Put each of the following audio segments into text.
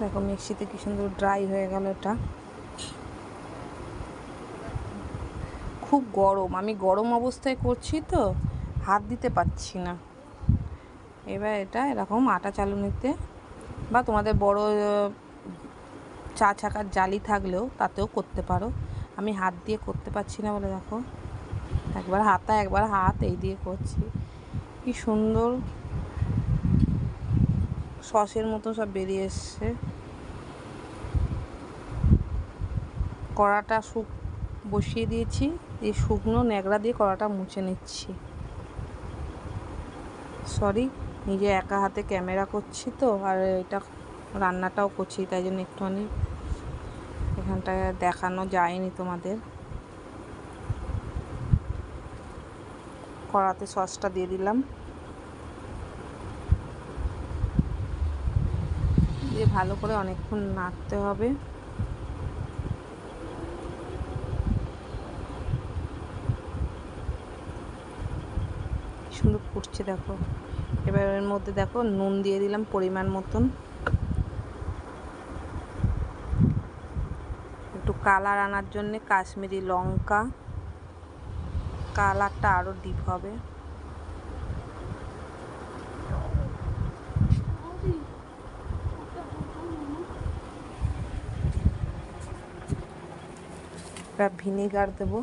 দেখো মিক্সিতে কি সুন্দর ড্রাই হয়ে গেল। এটা খুব গরম, আমি গরম অবস্থায় করছি তো হাত দিতে পারছি না। এবার এটা এরকম আটা চালুনিতে বা তোমাদের বড় চা ছাকার জালি থাকলেও তাতেও করতে পারো। আমি হাত দিয়ে করতে পারছি না বলে দেখো একবার হাতা একবার হাত এই দিয়ে করছি। কি সুন্দর সসের মতো সব বেরিয়ে এসছে। কড়াটা বসিয়ে দিয়েছি, এই শুকনো ন্যাকড়া দিয়ে কড়াটা মুছে নিচ্ছি। সরি, নিজে একা হাতে ক্যামেরা করছি তো, আর এটা রান্নাটাও করছি, তাই জন্য একটুখানি এখানটায় দেখানো যায়নি তোমাদের। কড়াতে সসটা দিয়ে দিলাম, দিয়ে ভালো করে অনেকক্ষণ নাড়তে হবে। সুন্দর ফুটছে দেখো। এবার এর মধ্যে দেখো নুন দিয়ে দিলাম পরিমাণ মতন। একটু কালার আনার জন্যে কাশ্মীরি লঙ্কা, কালারটা আরও ডিপ হবে। এবার ভিনেগার দেবো,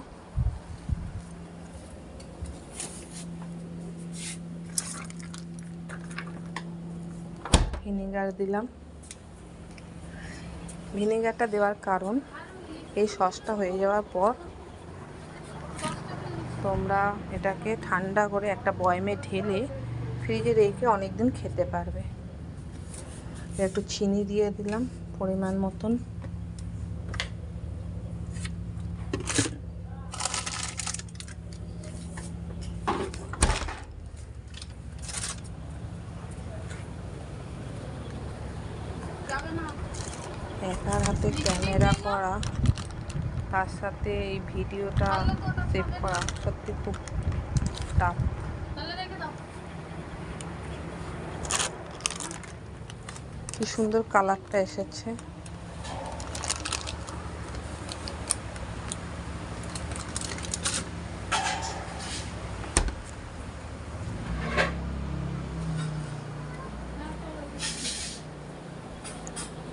ভিনেগার দিলাম। ভিনেগারটা দেওয়ার কারণ এই সসটা হয়ে যাওয়ার পর তোমরা এটাকে ঠান্ডা করে একটা বয়মে ঢেলে ফ্রিজে রেখে অনেক দিন খেতে পারবে। একটু চিনি দিয়ে দিলাম পরিমাণ মতন। একার হাতে ক্যামেরা করা, তার সাথে এই ভিডিওটা সেভ করা সত্যি খুব টাফ। কি সুন্দর কালারটা এসেছে।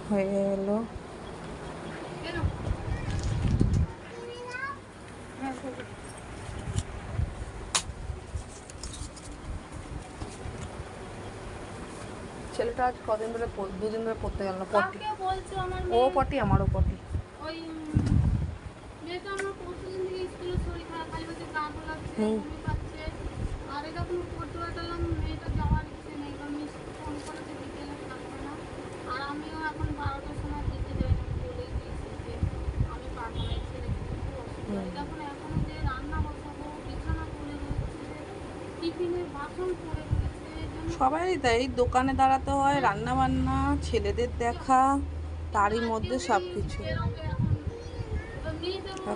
হয়ে এলো। ছেলেটা আজ কদিন ধরে দুদিন ধরে পড়তে গেল না। পটি ও পটি আমারও পটি। সবাই তাই, দোকানে দাঁড়াতে হয়, রান্না বান্না, ছেলেদের দেখা, তারই মধ্যে সব কিছু।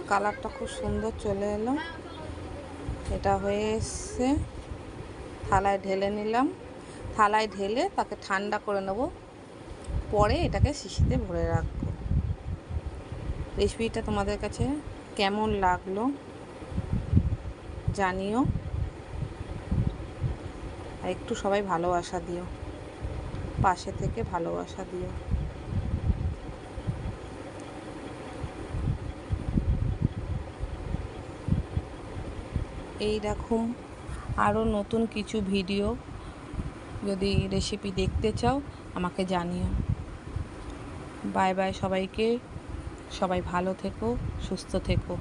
কালারটা খুব সুন্দর চলে এলো। এটা হয়ে এসছে, থালায় ঢেলে নিলাম। থালায় ঢেলে তাকে ঠান্ডা করে নেব, পরে এটাকে শিশিতে ভরে রাখবো। রেসিপিটা তোমাদের কাছে কেমন লাগলো জানিও, আর একটু সবাই ভালোবাসা দিও, পাশে থেকে ভালোবাসা দিও। এই রকম আরও নতুন কিছু ভিডিও যদি রেসিপি দেখতে চাও আমাকে জানিও। বাই বাই সবাইকে, সবাই ভালো থেকো, সুস্থ থেকো।